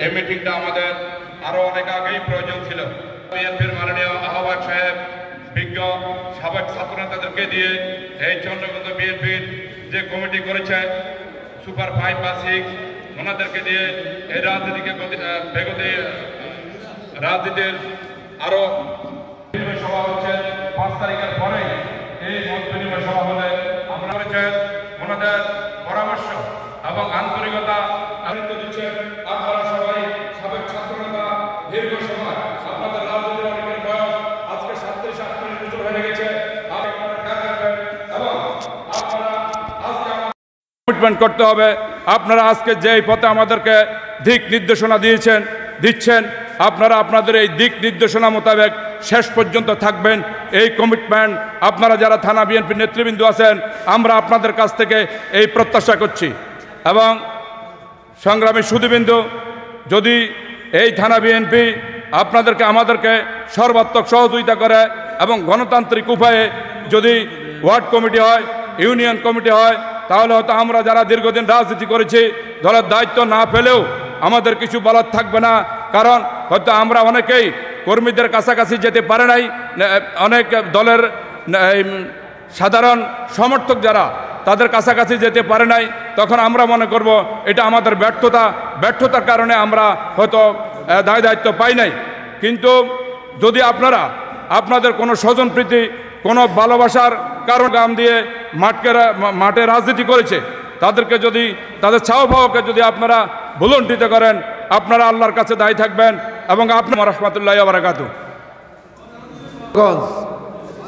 এই মিটিংটা আমাদের আরো অনেক আগেই প্রয়োজন ছিল। বিএনপির মাননীয় আহ্বায়ক সাহেব বিজ্ঞ সাবেক ছাত্রনেতাদেরকে দিয়ে এই চন্দ্রগঞ্জ বিএনপির যে কমিটি করেছে সুপার 5 বা 6 ওনাদেরকে দিয়ে এই রাজনীতির আরো সভা হচ্ছে 5 তারিখের পরে। এই মত বিনিময় সভা হলে আমরা করেছেন ওনাদের পরামর্শ এবং আন্তরিকতা দিচ্ছেন। আপনারা সবাই সাবেক ছাত্রনেতা, দীর্ঘ সময় আপনাদের রাজনীতির অনেকের বয়স আজকে 37-38 বছর হয়ে গেছে এবং আপনারা আজকে কমিটমেন্ট করতে হবে। আপনারা আজকে যেই পথে আমাদেরকে দিক নির্দেশনা দিচ্ছেন আপনারা আপনাদের এই দিক নির্দেশনা মোতাবেক শেষ পর্যন্ত থাকবেন। এই কমিটমেন্ট আপনারা যারা থানা বিএনপি নেতৃবৃন্দ আছেন আমরা আপনাদের কাছ থেকে এই প্রত্যাশা করছি। এবং সংগ্রামী সুধীবৃন্দু, যদি এই থানা বিএনপি আমাদেরকে সর্বাত্মক সহযোগিতা করে এবং গণতান্ত্রিক উপায়ে যদি ওয়ার্ড কমিটি হয়, ইউনিয়ন কমিটি হয়, তাহলে হয়তো আমরা যারা দীর্ঘদিন রাজনীতি করেছি দলের দায়িত্ব না পেলেও আমাদের কিছু বলার থাকবে না। কারণ হয়তো আমরা অনেকেই কর্মীদের কাছাকাছি যেতে পারে নাই, অনেক দলের সাধারণ সমর্থক যারা তাদের কাছাকাছি যেতে পারে নাই, তখন আমরা মনে করব এটা আমাদের ব্যর্থতার কারণে আমরা হয়তো দায়িত্ব পাই নাই। কিন্তু যদি আপনাদের কোনো স্বজনপ্রীতি, কোনো ভালোবাসার কারণ গাম দিয়ে মাঠে রাজনীতি করেছে তাদেরকে যদি তাদের চাওয়াকে যদি আপনারা ভুলণ্ঠিত করেন আপনারা আল্লাহর কাছে দায়ী থাকবেন। এবং আপনার রহমতুল্লাহি ওয়া বারাকাতুহু।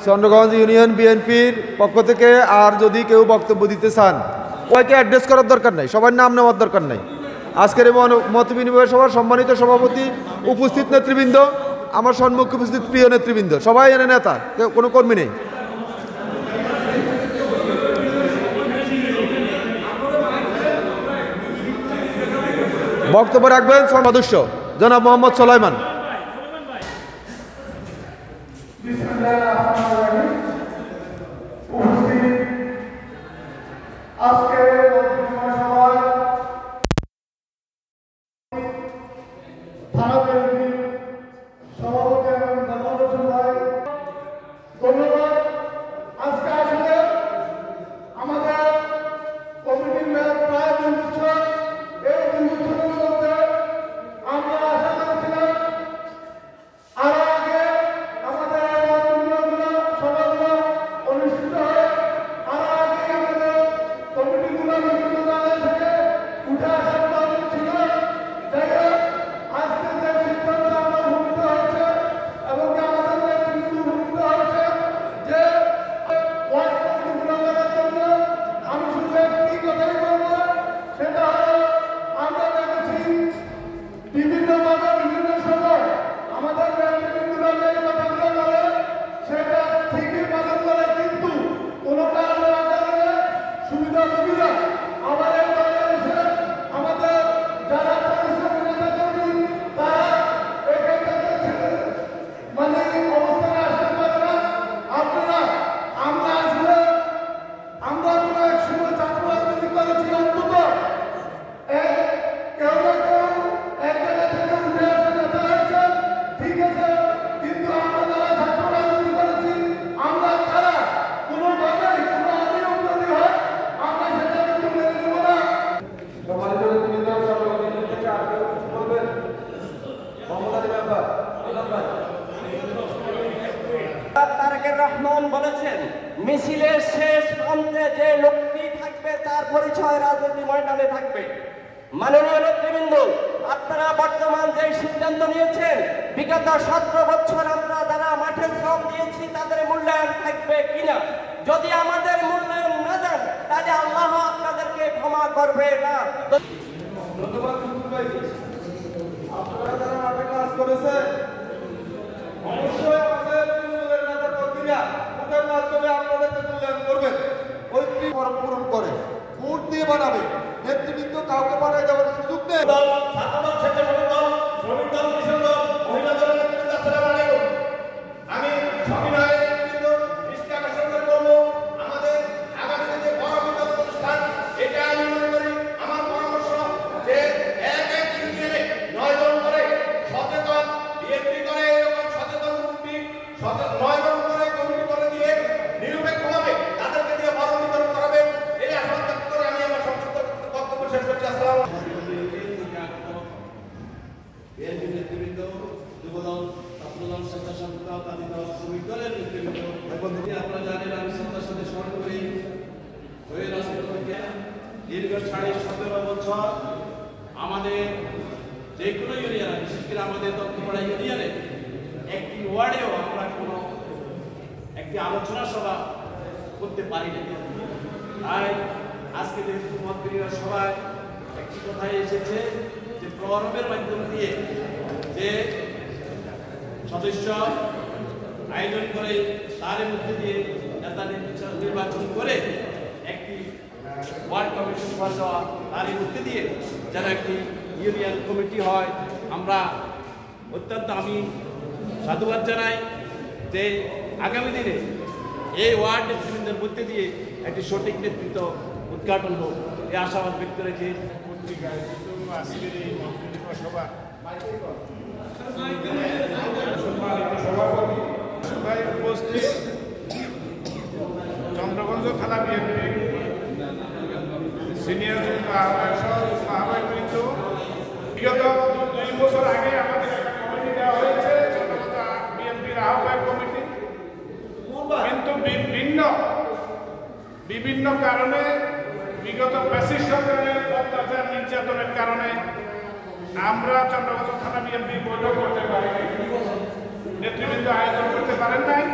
চন্দ্রগঞ্জ ইউনিয়ন বিএনপির পক্ষ থেকে আর যদি কেউ বক্তব্য দিতে চান সবাইকে অ্যাড্রেস করার দরকার নাই, সবার নাম নেওয়ার দরকার নাই। আজকের এই মত বিনিময় সভার সম্মানিত সভাপতি, উপস্থিত নেতৃবৃন্দ, আমার সম্মুখে উপস্থিত প্রিয় নেতৃবৃন্দ, সবাই এনে নেতা, কোনো কর্মী নেই। বক্তব্য রাখবেন সদস্য জনাব মোহাম্মদ সুলাইমান। রহমান বলেছেন, মিছিলের শেষ প্রান্তে যে লোকটি থাকবে তার পরিচয় রাজনীতি ময়দানে থাকবে। মাননীয় নেতৃবৃন্দ, আপনারা বর্তমান যে সিদ্ধান্ত নিয়েছেন, বিগত 17 বছর আমরা যারা মাঠে শ্রম দিয়েছি তাদের মূল্যায়ন থাকবে কিনা। যদি আমাদের মূল্যায়ন না দেন তাহলে আল্লাহ আপনাদেরকে ক্ষমা করবে না। আপনারা যারা মাঠে কাজ করেছে অবশ্যই আমাদের তৃণমূলের নেতা কর্মীরা ভোটের মাধ্যমে আপনাদেরকে মূল্যায়ন করবেন, ঐক্য পূরণ করে ভোট দিয়ে বানাবে। নেতৃবৃন্দ কাউকে বানায় যাওয়ার সুযোগ নেই। আমি সবিনয় দৃষ্টি আকর্ষণ করবো আমাদের আগামী যে বড় অনুষ্ঠান, এটা আমি মনে করি আমার পরামর্শ যে এক ইউনিয়নে যে কোনো ইউনিয়নে, বিশেষ করে আমাদের দক্ষিণপাড়া ইউনিয়নে একটি ওয়ার্ডেও আমরা কোনো একটি আলোচনা সভা করতে পারি না। তাই আজকে যেহেতু মত বিনিময় সভায় একটি কথাই এসেছে যে প্রহরবের মাধ্যম দিয়ে যে সদস্য আয়োজন করে তার মধ্যে দিয়ে নেতা নির্বাচন করে একটি ওয়ার্ড কমিটি সভা দেওয়া, তার মধ্যে দিয়ে যেন একটি ইউনিয়ন কমিটি হয়। আমরা অত্যন্ত আমি সাধুবাদ জানাই যে আগামী দিনে এই ওয়ার্ড নেতৃবৃন্দের মধ্যে দিয়ে একটি সঠিক নেতৃত্ব উদ্ঘাটন হোক, এই আশাবাদ ব্যক্ত রেখে আজকের এই মন্ত্রিসভা সভা সভায় উপস্থিত চন্দ্রগঞ্জ থানা বিএনপি সিনিয়র আহ্বায়কবৃন্দ, বিগত 2 বছর আগে আমাদের একটা কমিটি দেওয়া হয়েছে চন্দ্রগঞ্জ বিএনপির আহ্বায়ক কমিটি, কিন্তু বিভিন্ন কারণে বিগত ফ্যাসিস্ট সরকারের অত্যাচার নির্যাতনের কারণে আমরা চন্দ্রগঞ্জ থানা বিএনপি বৈঠক করতে পারি, নেতৃবৃন্দ আয়োজন করতে পারেন নাই।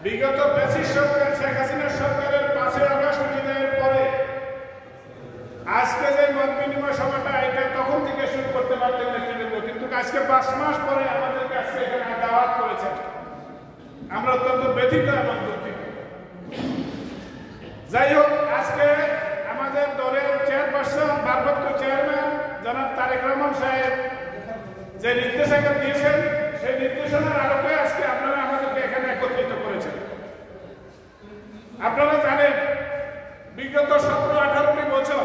বিগত ফ্যাসিস্ট সরকার শেখ হাসিনা সরকারের 5ই আগস্ট বিদায়ের পরে আজকে যে মত বিনিময় সভাটা এটা তখন থেকে শুরু করতে পারতেন নেতৃবৃন্দ, কিন্তু আজকে 5 মাস পরে আমাদের কাছে এখানে দাওয়াত করেছেন। আমরা অত্যন্ত ব্যথিত এবং দুঃখিত। যাই হোক, আজকে আমাদের দলের চেয়ারপারসন ভারপ্রাপ্ত চেয়ারম্যান জনাব তারেক রহমান সাহেব যে নির্দেশনা দিয়েছেন সেই নির্দেশনার আলোকে আজকে আপনারা আমাদেরকে এখানে একত্রিত করেছেন। আপনারা জানেন বিগত 17-18টি বছর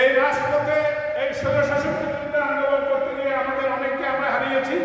এই রাজপথে এই স্বৈরশাসন বিরুদ্ধে আন্দোলন করতে গিয়ে আমাদের অনেককে আমরা হারিয়েছি।